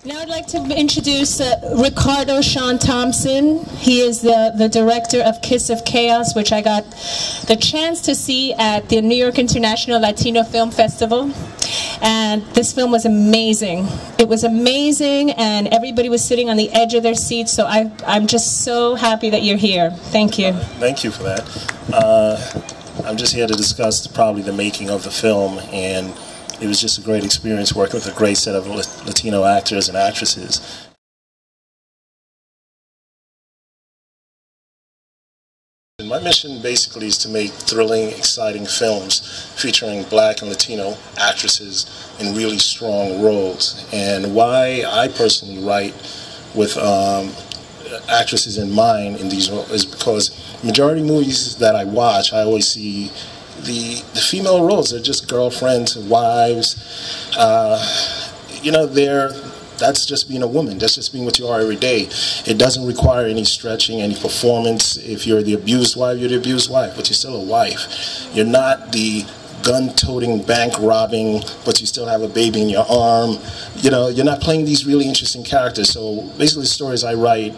Now I'd like to introduce Ricardo Sean Thompson. He is the director of Kiss of Chaos, which I got the chance to see at the New York International Latino Film Festival. And this film was amazing. It was amazing, and everybody was sitting on the edge of their seats, so I'm just so happy that you're here. Thank you. Thank you for that. I'm just here to discuss probably the making of the film, and it was just a great experience working with a great set of Latino actors and actresses. My mission basically is to make thrilling, exciting films featuring Black and Latino actresses in really strong roles. And why I personally write with actresses in mind in these roles is because majority movies that I watch, I always see the female roles are just girlfriends, wives. That's just being a woman. That's just being what you are every day. It doesn't require any stretching, any performance. If you're the abused wife, you're the abused wife, but you're still a wife. You're not the gun-toting, bank-robbing, but you still have a baby in your arm. You're not playing these really interesting characters. So basically the stories I write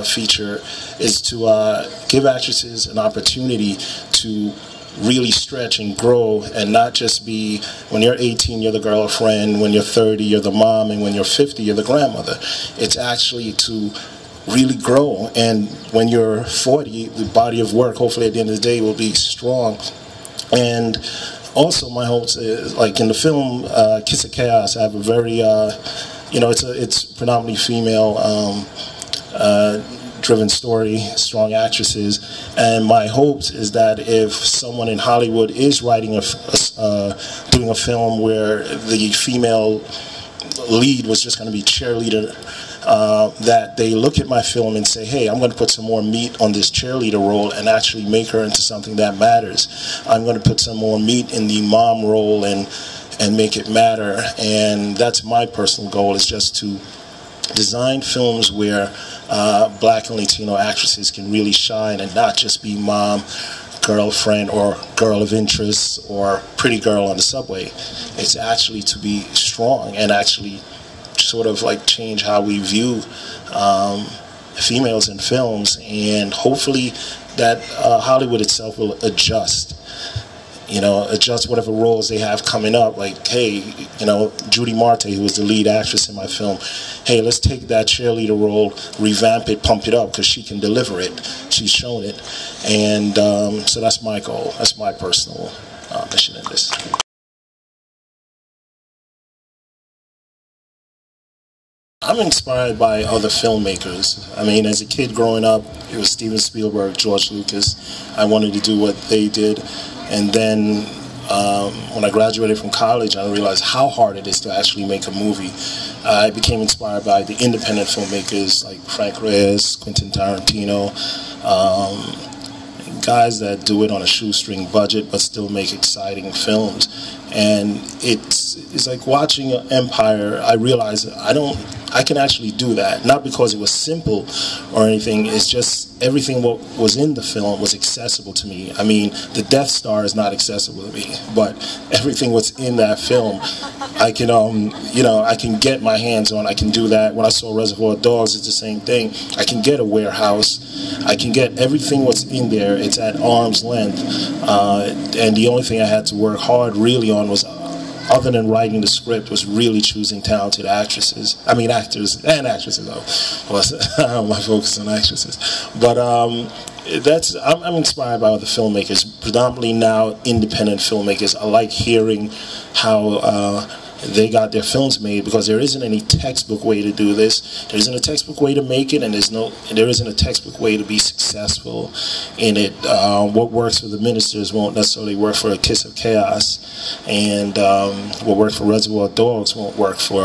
feature is to give actresses an opportunity to really stretch and grow, and not just be, when you're 18 you're the girlfriend, when you're 30 you're the mom, and when you're 50 you're the grandmother. It's actually to really grow, and when you're 40 the body of work hopefully at the end of the day will be strong. And also my hopes is, like in the film Kiss of Chaos, I have a very it's predominantly female driven story, strong actresses, and my hopes is that if someone in Hollywood is writing doing a film where the female lead was just going to be cheerleader, that they look at my film and say, hey, I'm going to put some more meat on this cheerleader role and actually make her into something that matters. I'm going to put some more meat in the mom role and make it matter. And that's my personal goal, is just to design films where Black and Latino actresses can really shine and not just be mom, girlfriend, or girl of interest, or pretty girl on the subway. It's actually to be strong and actually sort of like change how we view females in films, and hopefully that Hollywood itself will adjust. Adjust whatever roles they have coming up. Like, hey, Judy Marte, who was the lead actress in my film, hey, let's take that cheerleader role, revamp it, pump it up, because she can deliver it. She's shown it. And so that's my goal. That's my personal mission in this. I'm inspired by other filmmakers. I mean, as a kid growing up, it was Steven Spielberg, George Lucas. I wanted to do what they did. And then when I graduated from college, I realized how hard it is to actually make a movie. I became inspired by the independent filmmakers like Frank Reyes, Quentin Tarantino, guys that do it on a shoestring budget but still make exciting films. And it's like watching Empire. I realized I can actually do that, not because it was simple or anything. It's just everything what was in the film was accessible to me. I mean, the Death Star is not accessible to me, but everything what's in that film, I can I can get my hands on. I can do that. When I saw Reservoir Dogs, it's the same thing. I can get a warehouse. I can get everything what's in there. It's at arm's length, and the only thing I had to work hard really on was, other than writing the script, was really choosing talented actresses. I mean, actors and actresses, though. My focus on actresses. But I'm inspired by other filmmakers, predominantly now independent filmmakers. I like hearing how they got their films made, because there isn't any textbook way to do this. There isn't a textbook way to make it, and there isn't a textbook way to be successful in it. What works for the Ministers won't necessarily work for A Kiss of Chaos, and what worked for Reservoir Dogs won't work for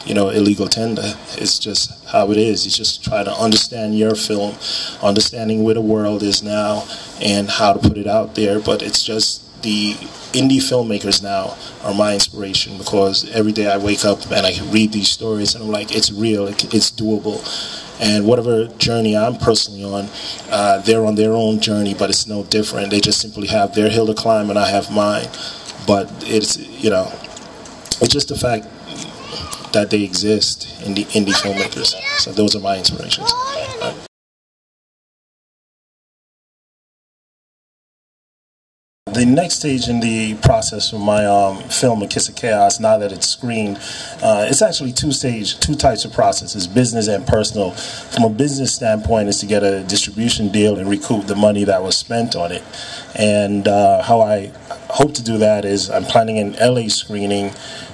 Illegal Tender. It's just how it is. You just try to understand your film, understanding where the world is now, and how to put it out there. But it's just the indie filmmakers now are my inspiration, because every day I wake up and I read these stories and I'm like, it's real, it's doable. And whatever journey I'm personally on, they're on their own journey, but it's no different. They just simply have their hill to climb and I have mine. But it's, it's just the fact, that they exist in the indie filmmakers. So those are my inspirations. The next stage in the process for my film, A Kiss of Chaos, now that it's screened, it's actually two types of processes, business and personal. From a business standpoint, is to get a distribution deal and recoup the money that was spent on it. And how I hope to do that is I'm planning an LA screening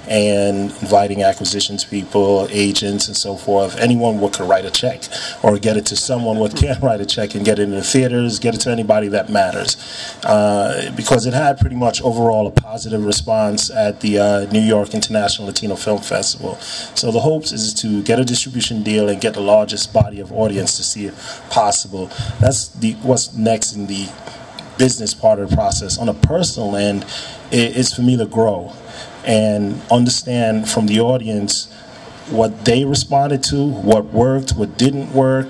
and inviting acquisitions people, agents, and so forth. Anyone who could write a check or get it to someone who can write a check and get it in the theaters, get it to anybody that matters. Because it had pretty much overall a positive response at the New York International Latino Film Festival. So the hopes is to get a distribution deal and get the largest body of audience to see it possible. That's what's next in the business part of the process. On a personal end, it's for me to grow and understand from the audience what they responded to, what worked, what didn't work,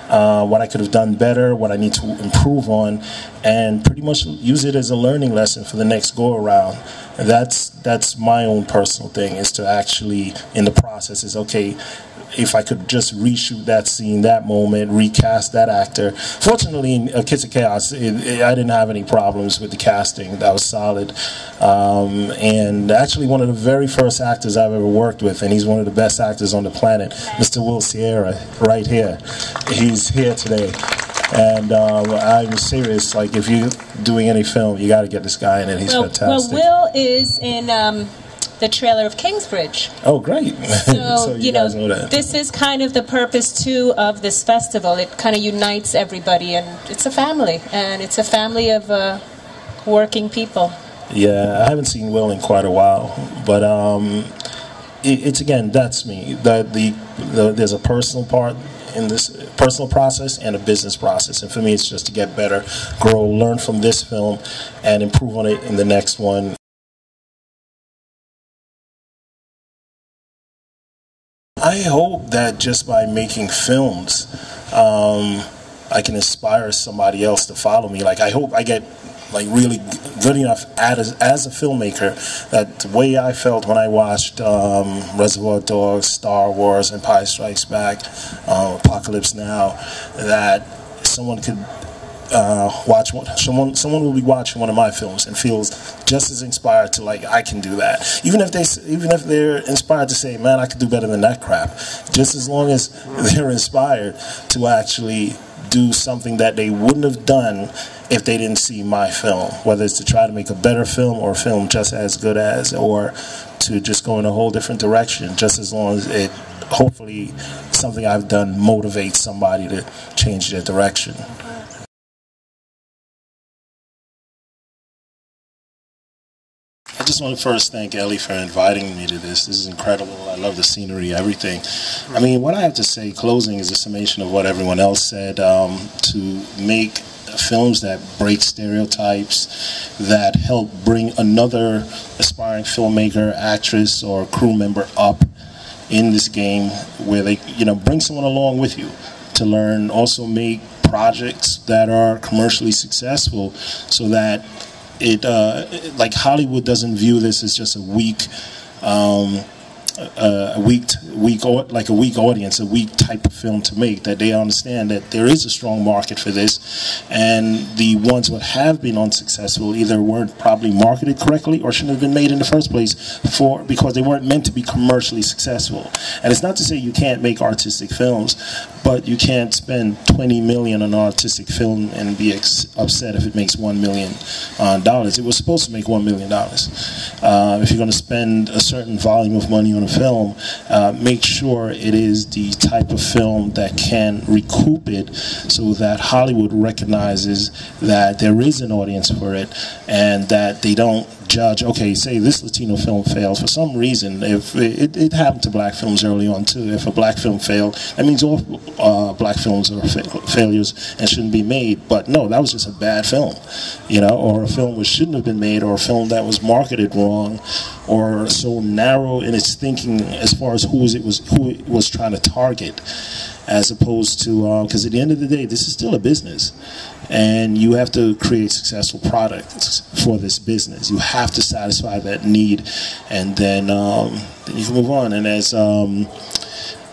what I could have done better, what I need to improve on, and pretty much use it as a learning lesson for the next go-around. That's my own personal thing, is to actually, in the process, is okay, if I could just reshoot that scene, that moment, recast that actor. Fortunately, in A Kiss of Chaos, I didn't have any problems with the casting. That was solid. And actually one of the very first actors I've ever worked with, and he's one of the best actors on the planet, Mr. Will Sierra, right here. He's here today. And I'm serious, like if you're doing any film, you got to get this guy in it. He's fantastic. Well, Will is in the trailer of Kingsbridge. Oh, great. So you know that. This is kind of the purpose, too, of this festival. It kind of unites everybody, and it's a family. And it's a family of working people. Yeah, I haven't seen Will in quite a while. But it's, again, that's me. There's a personal part in this personal process and a business process. And for me, it's just to get better, grow, learn from this film, and improve on it in the next one. I hope that just by making films, I can inspire somebody else to follow me. Like, I hope I get like really good enough as a filmmaker that the way I felt when I watched Reservoir Dogs, Star Wars, Empire Strikes Back, Apocalypse Now, that someone could watch someone will be watching one of my films and feels just as inspired to, like, I can do that. Even if they're inspired to say, man, I could do better than that crap. Just as long as they're inspired to actually do something that they wouldn't have done if they didn't see my film, whether it's to try to make a better film or a film just as good as, or to just go in a whole different direction, just as long as it, hopefully, something I've done motivates somebody to change their direction. I just want to first thank Ellie for inviting me to this. This is incredible. I love the scenery, everything. I mean, what I have to say, closing, is a summation of what everyone else said. To make films that break stereotypes, that help bring another aspiring filmmaker, actress, or crew member up in this game, where they, bring someone along with you to learn. Also make projects that are commercially successful, so that it, like, Hollywood doesn't view this as just a weak audience, a weak type of film to make, that they understand that there is a strong market for this, and the ones that have been unsuccessful either weren't probably marketed correctly or shouldn't have been made in the first place because they weren't meant to be commercially successful. And it's not to say you can't make artistic films, but you can't spend $20 million on an artistic film and be upset if it makes $1 million. It was supposed to make $1 million. If you're going to spend a certain volume of money on a film, make sure it is the type of film that can recoup it, so that Hollywood recognizes that there is an audience for it, and that they don't judge, okay, say this Latino film fails for some reason. If it happened to black films early on too. If a black film failed, that means all black films are failures and shouldn't be made. But no, that was just a bad film, you know, or a film which shouldn't have been made, or a film that was marketed wrong, or so narrow in its thinking as far as who it was trying to target, as opposed to, because at the end of the day, this is still a business, and you have to create successful products for this business. You have to satisfy that need, and then you can move on. And as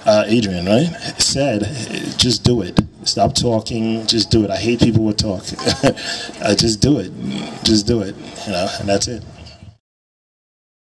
Adrian, right, said, just do it. Stop talking, just do it. I hate people who talk. Just do it. Just do it, you know, and that's it.